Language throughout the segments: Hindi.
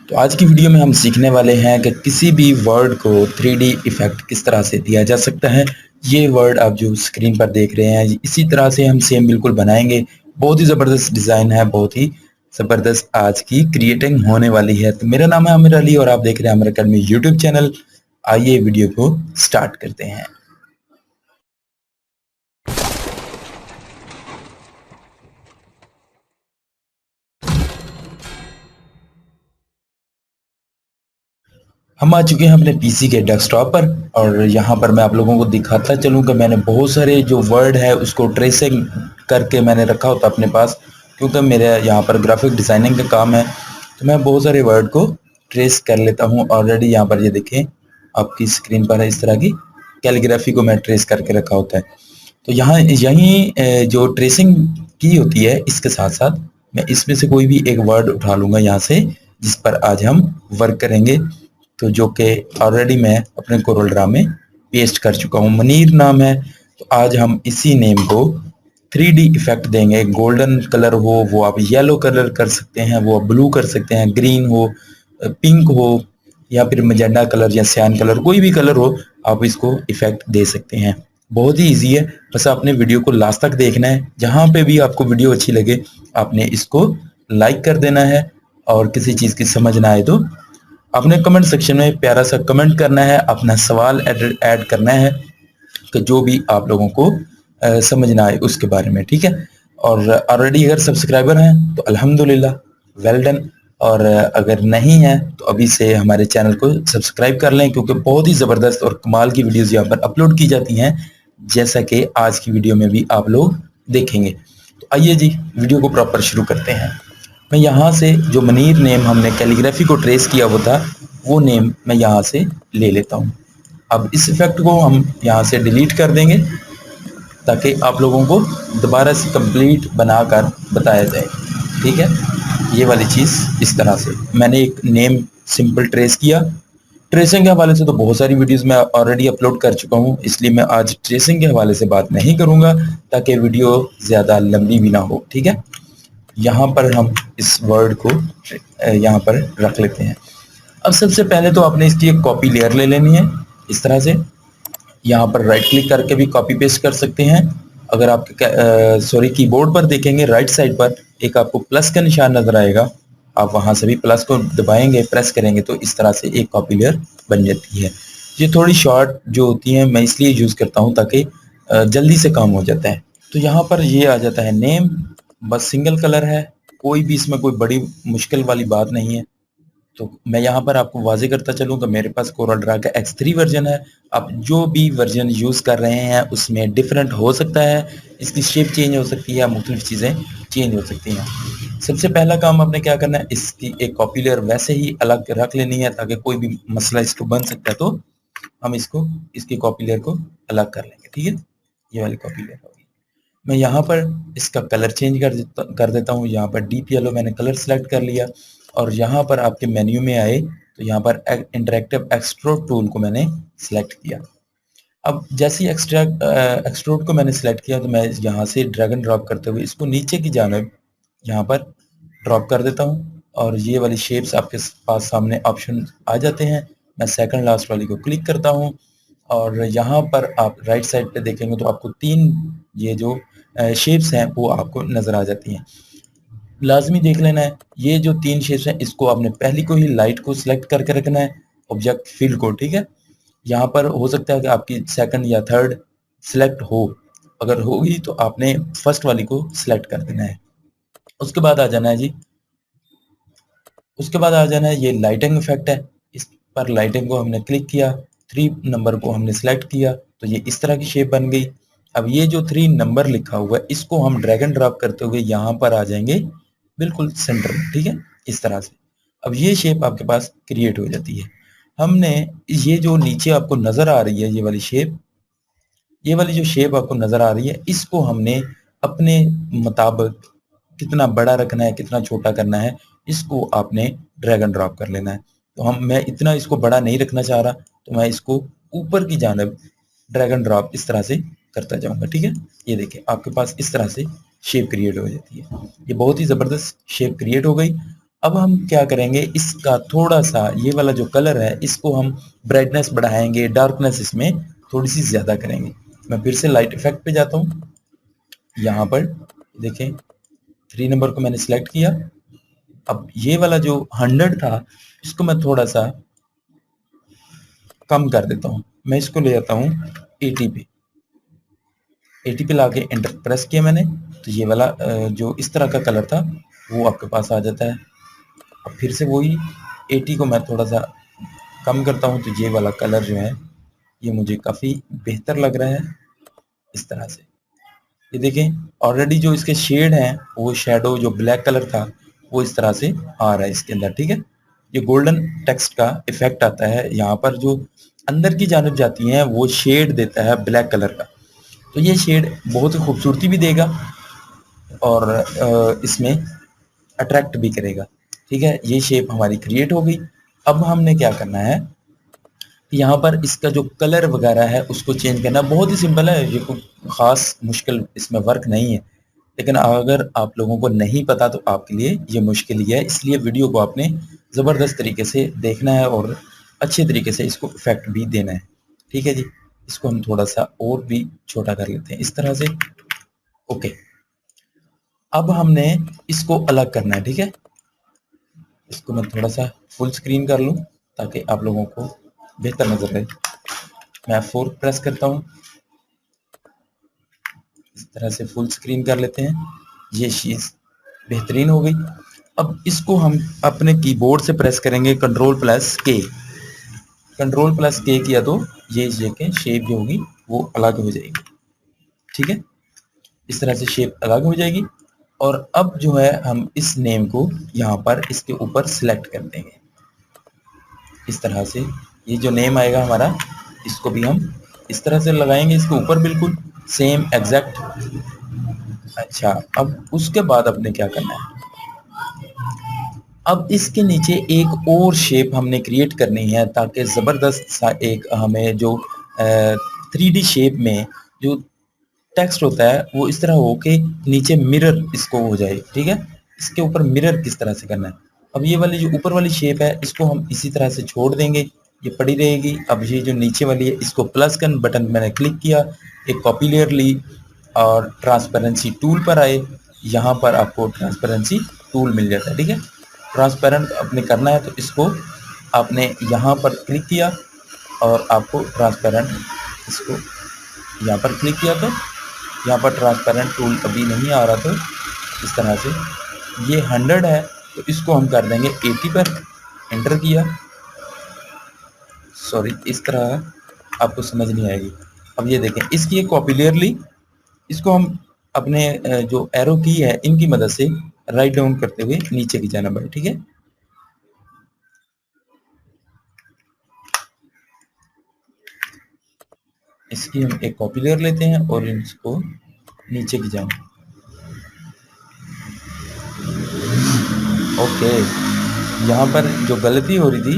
तो आज की वीडियो में हम सीखने वाले हैं कि किसी भी वर्ड को 3D इफेक्ट किस तरह से दिया जा सकता है। ये वर्ड आप जो स्क्रीन पर देख रहे हैं इसी तरह से हम सेम बिल्कुल बनाएंगे। बहुत ही ज़बरदस्त डिज़ाइन है, बहुत ही ज़बरदस्त आज की क्रिएटिंग होने वाली है। तो मेरा नाम है आमिर अली और आप देख रहे हैं आमिर अकेडमी यूट्यूब चैनल। आइए वीडियो को स्टार्ट करते हैं। हम आ चुके हैं अपने पीसी के डेस्कटॉप पर और यहाँ पर मैं आप लोगों को दिखाता चलूँ कि मैंने बहुत सारे जो वर्ड है उसको ट्रेसिंग करके मैंने रखा होता अपने पास, क्योंकि मेरे यहाँ पर ग्राफिक डिज़ाइनिंग का काम है। तो मैं बहुत सारे वर्ड को ट्रेस कर लेता हूँ। ऑलरेडी यहाँ पर ये देखें, आपकी स्क्रीन पर है इस तरह की कैलीग्राफी को मैं ट्रेस करके रखा होता है। तो यहाँ यहीं जो ट्रेसिंग की होती है इसके साथ साथ मैं इसमें से कोई भी एक वर्ड उठा लूँगा यहाँ से, जिस पर आज हम वर्क करेंगे। तो जो कि ऑलरेडी मैं अपने कोरल ड्रा में पेस्ट कर चुका हूँ। मनीर नाम है। तो आज हम इसी नेम को 3D इफेक्ट देंगे। गोल्डन कलर हो वो आप येलो कलर कर सकते हैं, वो आप ब्लू कर सकते हैं, ग्रीन हो, पिंक हो या फिर मजेंडा कलर या सियान कलर, कोई भी कलर हो आप इसको इफेक्ट दे सकते हैं। बहुत ही ईजी है, बस आपने वीडियो को लास्ट तक देखना है। जहाँ पे भी आपको वीडियो अच्छी लगे आपने इसको लाइक कर देना है और किसी चीज़ की समझ ना आए तो आपने कमेंट सेक्शन में प्यारा सा कमेंट करना है, अपना सवाल ऐड करना है कि जो भी आप लोगों को समझ ना आए उसके बारे में, ठीक है। और ऑलरेडी अगर सब्सक्राइबर हैं तो अल्हम्दुलिल्लाह, वेल डन। और अगर नहीं है तो अभी से हमारे चैनल को सब्सक्राइब कर लें, क्योंकि बहुत ही ज़बरदस्त और कमाल की वीडियोज़ यहाँ पर अपलोड की जाती हैं, जैसा कि आज की वीडियो में भी आप लोग देखेंगे। तो आइए जी वीडियो को प्रॉपर शुरू करते हैं। मैं यहाँ से जो मनीर नेम हमने कैलीग्राफी को ट्रेस किया हुआ था वो नेम मैं यहाँ से ले लेता हूँ। अब इस इफेक्ट को हम यहाँ से डिलीट कर देंगे ताकि आप लोगों को दोबारा से कंप्लीट बनाकर बताया जाए, ठीक है। ये वाली चीज़ इस तरह से मैंने एक नेम सिंपल ट्रेस किया। ट्रेसिंग के हवाले से तो बहुत सारी वीडियोस मैं ऑलरेडी अपलोड कर चुका हूँ, इसलिए मैं आज ट्रेसिंग के हवाले से बात नहीं करूँगा ताकि वीडियो ज़्यादा लंबी भी ना हो, ठीक है। यहाँ पर हम इस वर्ड को यहाँ पर रख लेते हैं। अब सबसे पहले तो आपने इसकी एक कॉपी लेयर ले लेनी है इस तरह से। यहाँ पर राइट क्लिक करके भी कॉपी पेस्ट कर सकते हैं। अगर आप कीबोर्ड पर देखेंगे राइट साइड पर एक आपको प्लस का निशान नजर आएगा, आप वहां से भी प्लस को दबाएंगे, प्रेस करेंगे तो इस तरह से एक कॉपी लेयर बन जाती है। ये थोड़ी शॉर्ट जो होती है मैं इसलिए यूज करता हूँ ताकि जल्दी से काम हो जाता है। तो यहाँ पर ये आ जाता है नेम, बस सिंगल कलर है, कोई भी इसमें कोई बड़ी मुश्किल वाली बात नहीं है। तो मैं यहाँ पर आपको वाज़ेह करता चलूँ कि मेरे पास कोरल ड्रा का X3 वर्जन है। आप जो भी वर्जन यूज़ कर रहे हैं उसमें डिफरेंट हो सकता है, इसकी शेप चेंज हो सकती है, मुख्तलिफ चीज़ें चेंज हो सकती हैं। सबसे पहला काम आपने क्या करना है, इसकी एक कॉपी लेयर वैसे ही अलग रख लेनी है ताकि कोई भी मसला इसको बन सकता है तो हम इसको इसकी कॉपी लेयर को अलग कर लेंगे, ठीक है। ये वाली कॉपी लेयर होगी। मैं यहाँ पर इसका कलर चेंज कर देता हूँ। यहाँ पर डीप येलो मैंने कलर सेलेक्ट कर लिया और यहाँ पर आपके मेन्यू में आए तो यहाँ पर इंटरेक्टिव एक्सट्रूड टूल को मैंने सेलेक्ट किया। अब जैसे ही एक्सट्रूड को मैंने सेलेक्ट किया तो मैं यहाँ से ड्रैग एंड ड्रॉप करते हुए इसको नीचे की जानिब यहाँ पर ड्रॉप कर देता हूँ और ये वाली शेप्स आपके पास सामने ऑप्शन आ जाते हैं। मैं सेकंड लास्ट वाली को क्लिक करता हूँ और यहाँ पर आप राइट साइड पे देखेंगे तो आपको तीन ये जो शेप्स हैं वो आपको नज़र आ जाती हैं। लाजमी देख लेना है ये जो तीन शेप्स हैं इसको आपने पहली को ही लाइट को सिलेक्ट करके रखना है, ऑब्जेक्ट फील्ड को, ठीक है। यहाँ पर हो सकता है कि आपकी सेकंड या थर्ड सिलेक्ट हो, अगर होगी तो आपने फर्स्ट वाली को सिलेक्ट कर देना है। उसके बाद आ जाना है जी, उसके बाद आ जाना है ये लाइटिंग इफेक्ट है। इस पर लाइटिंग को हमने क्लिक किया, 3 नंबर को हमने सिलेक्ट किया तो ये इस तरह की शेप बन गई। अब ये जो 3 नंबर लिखा हुआ है इसको हम ड्रैग एंड ड्रॉप करते हुए यहाँ पर आ जाएंगे बिल्कुल सेंटर में, ठीक है, इस तरह से। अब ये शेप आपके पास क्रिएट हो जाती है। हमने ये जो नीचे आपको नजर आ रही है ये वाली शेप, ये वाली जो शेप आपको नजर आ रही है इसको हमने अपने मुताबिक कितना बड़ा रखना है कितना छोटा करना है इसको आपने ड्रैग एंड ड्रॉप कर लेना है। तो मैं इतना इसको बड़ा नहीं रखना चाह रहा तो मैं इसको ऊपर की जानिब ड्रैग एंड ड्रॉप इस तरह से करता जाऊंगा, ठीक है। ये देखिए आपके पास इस तरह से शेप क्रिएट हो जाती है। ये बहुत ही ज़बरदस्त शेप क्रिएट हो गई। अब हम क्या करेंगे, इसका थोड़ा सा ये वाला जो कलर है इसको हम ब्राइटनेस बढ़ाएंगे, डार्कनेस इसमें थोड़ी सी ज्यादा करेंगे। मैं फिर से लाइट इफेक्ट पे जाता हूँ। यहाँ पर देखें 3 नंबर को मैंने सिलेक्ट किया। अब ये वाला जो 100 था इसको मैं थोड़ा सा कम कर देता हूँ। मैं इसको ले जाता हूँ 80 पे। 80 पे लाके एंटर प्रेस किया मैंने, तो ये वाला जो इस तरह का कलर था वो आपके पास आ जाता है। अब फिर से वही 80 को मैं थोड़ा सा कम करता हूँ, तो ये वाला कलर जो है ये मुझे काफ़ी बेहतर लग रहा है इस तरह से। ये देखें ऑलरेडी जो इसके शेड हैं वो शेडो जो ब्लैक कलर था वो इस तरह से आ रहा है इसके अंदर, ठीक है। ये गोल्डन टेक्स्ट का इफेक्ट आता है, यहाँ पर जो अंदर की जानब जाती हैं वो शेड देता है ब्लैक कलर का, तो ये शेड बहुत ही खूबसूरती भी देगा और इसमें अट्रैक्ट भी करेगा, ठीक है। ये शेप हमारी क्रिएट हो गई। अब हमने क्या करना है, यहाँ पर इसका जो कलर वगैरह है उसको चेंज करना बहुत ही सिंपल है, ये कोई ख़ास मुश्किल इसमें वर्क नहीं है। लेकिन अगर आप लोगों को नहीं पता तो आपके लिए ये मुश्किल ही है, इसलिए वीडियो को आपने ज़बरदस्त तरीके से देखना है और अच्छे तरीके से इसको इफ़ेक्ट भी देना है, ठीक है जी। इसको हम थोड़ा-सा और भी छोटा कर लेते हैं इस तरह से, ओके। अब हमने इसको अलग करना है, ठीक है। इसको मैं थोड़ा-सा फुल स्क्रीन कर लूँ ताकि आप लोगों को बेहतर नज़र आए। मैं F4 प्रेस करता हूँ, इस तरह से फुल स्क्रीन कर लेते हैं। ये चीज़ बेहतरीन हो गई। अब इसको हम अपने कीबोर्ड से प्रेस करेंगे Ctrl+K। Ctrl+K किया तो ये देखें शेप जो होगी वो अलग हो जाएगी, ठीक है। इस तरह से शेप अलग हो जाएगी। और अब जो है हम इस नेम को यहाँ पर इसके ऊपर सिलेक्ट कर देंगे इस तरह से। ये जो नेम आएगा हमारा इसको भी हम इस तरह से लगाएंगे इसके ऊपर, बिल्कुल सेम एग्जैक्ट। अच्छा, अब उसके बाद अपने क्या करना है, अब इसके नीचे एक और शेप हमने क्रिएट करनी है ताकि ज़बरदस्त सा एक हमें जो 3D शेप में जो टेक्स्ट होता है वो इस तरह हो के नीचे मिरर इसको हो जाए, ठीक है। इसके ऊपर मिरर किस तरह से करना है, अब ये वाली जो ऊपर वाली शेप है इसको हम इसी तरह से छोड़ देंगे, ये पड़ी रहेगी। अब ये जो नीचे वाली है इसको प्लस का बटन मैंने क्लिक किया, एक कॉपी लेयर ली और ट्रांसपेरेंसी टूल पर आए। यहाँ पर आपको ट्रांसपेरेंसी टूल मिल जाता है, ठीक है। ट्रांसपेरेंट अपने करना है तो इसको आपने यहाँ पर क्लिक किया और आपको ट्रांसपेरेंट इसको यहाँ पर क्लिक किया तो यहाँ पर ट्रांसपेरेंट टूल अभी नहीं आ रहा, तो इस तरह से ये 100 है तो इसको हम कर देंगे 80 पर। एंटर किया, सॉरी इस तरह आपको समझ नहीं आएगी। अब ये देखें इसकी एक कॉपी लेयर ली, इसको हम अपने जो एरो की है इनकी मदद से राइट डाउन करते हुए नीचे की जाना है, ठीक है। इसकी हम एक कॉपी लेयर लेते हैं और इसको नीचे की जाना, ओके। यहाँ पर जो गलती हो रही थी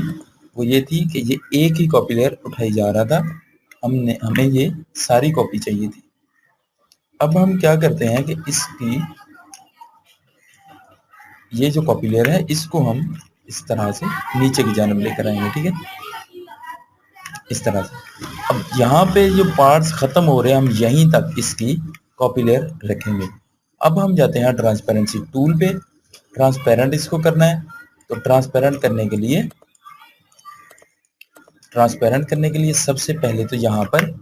वो ये थी कि ये एक ही कॉपी लेयर उठाई जा रहा था, हमें ये सारी कॉपी चाहिए थी। अब हम क्या करते हैं कि इसकी ये जो कॉपी लेयर है इसको हम इस तरह से नीचे की जानिब लेकर आएंगे, ठीक है, इस तरह से। अब यहाँ पे जो पार्ट्स खत्म हो रहे हैं हम यहीं तक इसकी कॉपी लेयर रखेंगे। अब हम जाते हैं ट्रांसपेरेंसी टूल पे, ट्रांसपेरेंट इसको करना है। तो ट्रांसपेरेंट करने के लिए सबसे पहले तो यहाँ पर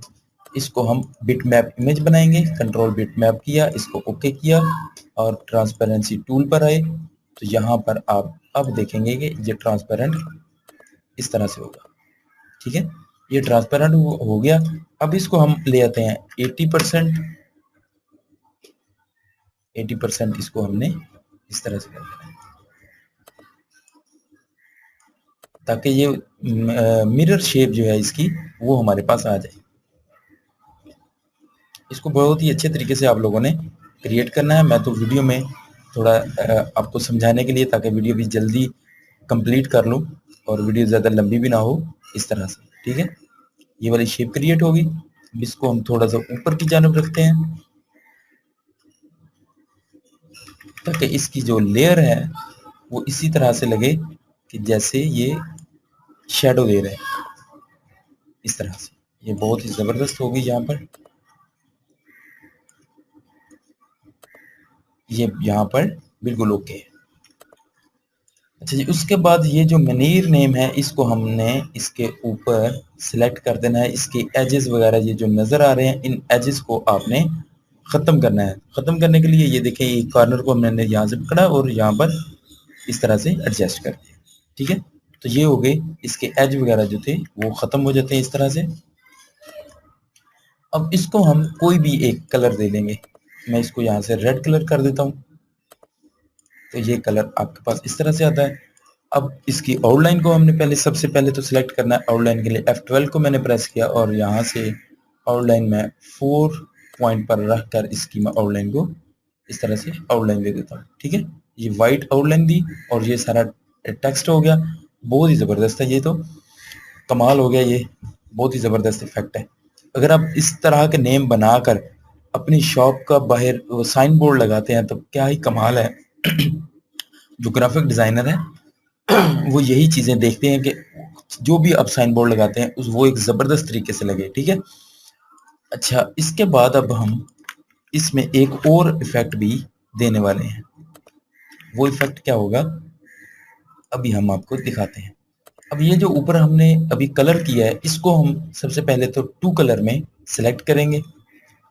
इसको हम बिटमैप इमेज बनाएंगे। कंट्रोल बिटमैप किया, इसको ओके किया और ट्रांसपेरेंसी टूल पर आए तो यहाँ पर आप अब देखेंगे कि ये ट्रांसपेरेंट इस तरह से होगा, ठीक है। ये ट्रांसपेरेंट हो गया। अब इसको हम ले आते हैं 80%। 80% इसको हमने इस तरह से कर देना है ताकि ये मिरर शेप जो है इसकी वो हमारे पास आ जाए। इसको बहुत ही अच्छे तरीके से आप लोगों ने क्रिएट करना है। मैं तो वीडियो में थोड़ा आपको समझाने के लिए ताकि वीडियो भी जल्दी कंप्लीट कर लूँ और वीडियो ज़्यादा लंबी भी ना हो, इस तरह से, ठीक है। ये वाली शेप क्रिएट होगी। इसको हम थोड़ा सा ऊपर की जानब रखते हैं ताकि इसकी जो लेयर है वो इसी तरह से लगे कि जैसे ये शैडो दे रहे हैं, इस तरह से। ये बहुत ही ज़बरदस्त होगी यहाँ पर। ये यहाँ पर बिल्कुल ओके है। अच्छा जी, उसके बाद ये जो मनीर नेम है, इसको हमने इसके ऊपर सिलेक्ट कर देना है। इसके एजेस वगैरह ये जो नज़र आ रहे हैं, इन एजेस को आपने ख़त्म करना है। ख़त्म करने के लिए ये देखें, ये कॉर्नर को हमने यहाँ से पकड़ा और यहाँ पर इस तरह से एडजस्ट कर दिया, ठीक है। तो ये हो गए, इसके एज वगैरह जो थे वो ख़त्म हो जाते हैं इस तरह से। अब इसको हम कोई भी एक कलर दे देंगे। मैं इसको यहाँ से रेड कलर कर देता हूँ, तो ये कलर आपके पास इस तरह से आता है। अब इसकी आउटलाइन को हमने सबसे पहले तो सिलेक्ट करना है। आउटलाइन के लिए F12 को मैंने प्रेस किया और यहाँ से आउटलाइन में 4 पॉइंट पर रख कर इसकी मैं आउटलाइन को इस तरह से आउटलाइन दे देता हूँ, ठीक है। ये वाइट आउटलाइन दी और ये सारा टेक्स्ट हो गया। बहुत ही ज़बरदस्त है, ये तो कमाल हो गया, ये बहुत ही ज़बरदस्त इफेक्ट है। अगर आप इस तरह के नेम बनाकर अपनी शॉप का बाहर साइन बोर्ड लगाते हैं तो क्या ही कमाल है। जो ग्राफिक डिज़ाइनर है वो यही चीज़ें देखते हैं कि जो भी आप साइन बोर्ड लगाते हैं वो एक ज़बरदस्त तरीके से लगे, ठीक है। अच्छा, इसके बाद अब हम इसमें एक और इफेक्ट भी देने वाले हैं। वो इफेक्ट क्या होगा, अभी हम आपको दिखाते हैं। अब ये जो ऊपर हमने अभी कलर किया है, इसको हम सबसे पहले तो 2 कलर में सिलेक्ट करेंगे।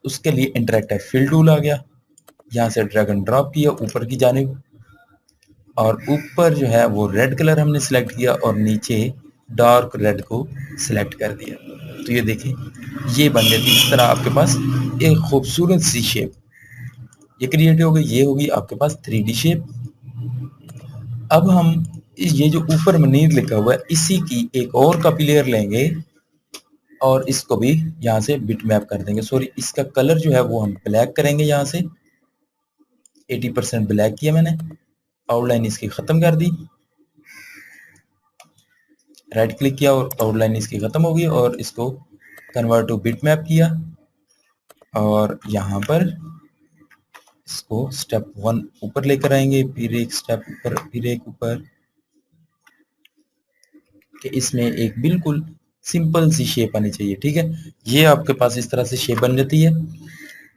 उसके लिए इंटरैक्टिव फिल टूल आ गया, यहाँ से ड्रैग एंड ड्रॉप किया ऊपर की जानिब और ऊपर जो है वो रेड कलर हमने सिलेक्ट किया और नीचे डार्क रेड को सिलेक्ट कर दिया। तो ये देखें, ये बन जाती इस तरह आपके पास एक खूबसूरत सी शेप ये क्रिएट हो गई। ये होगी आपके पास 3D शेप। अब हम ये जो ऊपर मनीर लिखा हुआ है, इसी की एक और कॉपी लेयर लेंगे और इसको भी यहाँ से बिट मैप कर देंगे। सॉरी, इसका कलर जो है वो हम ब्लैक करेंगे। यहाँ से 80% ब्लैक किया मैंने, आउटलाइन इसकी ख़त्म कर दी, राइट क्लिक किया और आउटलाइन इसकी ख़त्म हो गई और इसको कन्वर्ट टू बिट मैप किया और यहाँ पर इसको स्टेप 1 ऊपर लेकर आएंगे, फिर एक स्टेप ऊपर, फिर एक ऊपर, कि इसमें एक बिल्कुल सिंपल सी शेप आनी चाहिए, ठीक है। ये आपके पास इस तरह से शेप बन जाती है।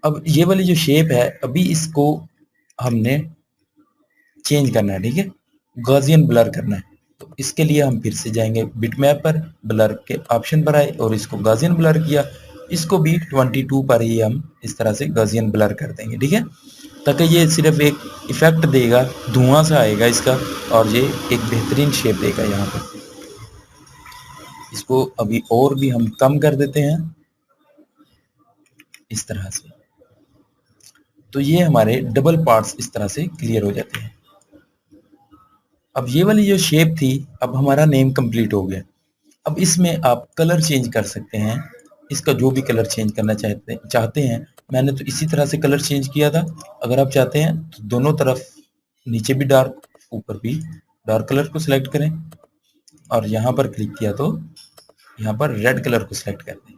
अब ये वाली जो शेप है, अभी इसको हमने चेंज करना है, ठीक है, गॉसियन ब्लर करना है। तो इसके लिए हम फिर से जाएंगे बिट मैप पर, ब्लर के ऑप्शन पर आए और इसको गॉसियन ब्लर किया। इसको भी 22 पर ही हम इस तरह से गॉसियन ब्लर कर देंगे, ठीक है, ताकि ये सिर्फ एक इफेक्ट देगा, धुआं सा आएगा इसका और ये एक बेहतरीन शेप देगा। यहाँ पर इसको अभी और भी हम कम कर देते हैं इस तरह से। तो ये हमारे डबल पार्ट्स इस तरह से क्लियर हो जाते हैं। अब ये वाली जो शेप थी, अब हमारा नेम कंप्लीट हो गया। अब इसमें आप कलर चेंज कर सकते हैं, इसका जो भी कलर चेंज करना चाहते हैं। मैंने तो इसी तरह से कलर चेंज किया था। अगर आप चाहते हैं तो दोनों तरफ, नीचे भी डार्क, ऊपर भी डार्क कलर को सिलेक्ट करें और यहाँ पर क्लिक किया तो यहाँ पर रेड कलर को सिलेक्ट कर दें।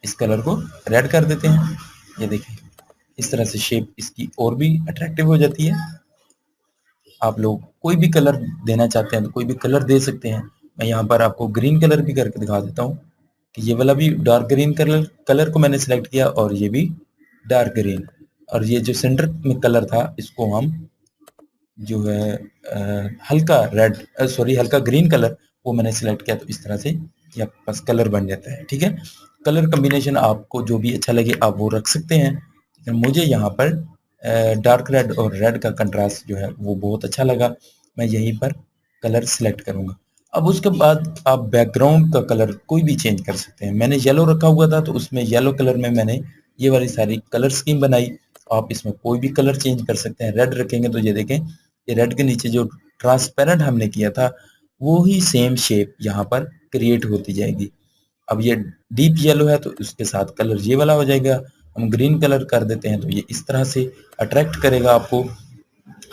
इस कलर को रेड कर देते हैं। ये देखें, इस तरह से शेप इसकी और भी अट्रैक्टिव हो जाती है। आप लोग कोई भी कलर देना चाहते हैं तो कोई भी कलर दे सकते हैं। मैं यहाँ पर आपको ग्रीन कलर भी करके दिखा देता हूँ कि ये वाला भी डार्क ग्रीन कलर को मैंने सेलेक्ट किया और ये भी डार्क ग्रीन, और ये जो सेंटर में कलर था इसको हम जो है हल्का रेड, सॉरी हल्का ग्रीन कलर, वो मैंने सेलेक्ट किया। तो इस तरह से ये आपके पास कलर बन जाता है, ठीक है। कलर कम्बिनेशन आपको जो भी अच्छा लगे आप वो रख सकते हैं, लेकिन मुझे यहाँ पर डार्क रेड और रेड का कंट्रास्ट जो है वो बहुत अच्छा लगा। मैं यहीं पर कलर सिलेक्ट करूँगा। अब उसके बाद आप बैकग्राउंड का कलर कोई भी चेंज कर सकते हैं। मैंने येलो रखा हुआ था तो उसमें येलो कलर में मैंने ये वाली सारी कलर स्कीम बनाई। आप इसमें कोई भी कलर चेंज कर सकते हैं। रेड रखेंगे तो ये देखें, ये रेड के नीचे जो ट्रांसपेरेंट हमने किया था वो ही सेम शेप यहाँ पर क्रिएट होती जाएगी। अब ये डीप येलो है तो उसके साथ कलर ये वाला हो जाएगा। हम ग्रीन कलर कर देते हैं तो ये इस तरह से अट्रैक्ट करेगा आपको,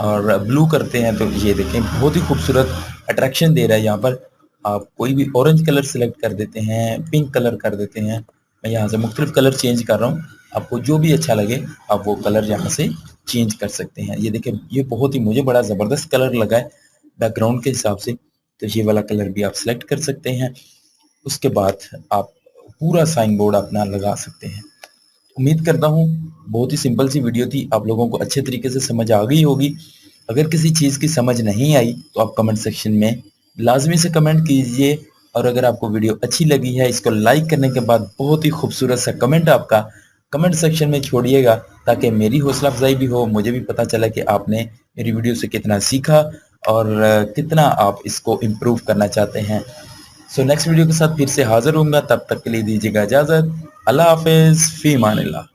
और ब्लू करते हैं तो ये देखें बहुत ही खूबसूरत अट्रैक्शन दे रहा है। यहाँ पर आप कोई भी ऑरेंज कलर सेलेक्ट कर देते हैं, पिंक कलर कर देते हैं। मैं यहाँ से मुख्तलिफ कलर चेंज कर रहा हूँ आपको जो भी अच्छा लगे आप वो कलर यहाँ से चेंज कर सकते हैं। ये देखिए ये बहुत ही मुझे बड़ा ज़बरदस्त कलर लगा है बैकग्राउंड के हिसाब से, तो ये वाला कलर भी आप सेलेक्ट कर सकते हैं। उसके बाद आप पूरा साइन बोर्ड अपना लगा सकते हैं। उम्मीद करता हूँ बहुत ही सिंपल सी वीडियो थी, आप लोगों को अच्छे तरीके से समझ आ गई होगी। अगर किसी चीज़ की समझ नहीं आई तो आप कमेंट सेक्शन में लाजमी से कमेंट कीजिए, और अगर आपको वीडियो अच्छी लगी है इसको लाइक करने के बाद बहुत ही खूबसूरत सा कमेंट आपका कमेंट सेक्शन में छोड़िएगा, ताकि मेरी हौसला अफजाई भी हो, मुझे भी पता चला कि आपने मेरी वीडियो से कितना सीखा और कितना आप इसको इम्प्रूव करना चाहते हैं। सो नेक्स्ट वीडियो के साथ फिर से हाजिर होऊंगा, तब तक के लिए दीजिएगा इजाज़त। अल्लाह हाफिज़, फ़ी अमानिल्लाह।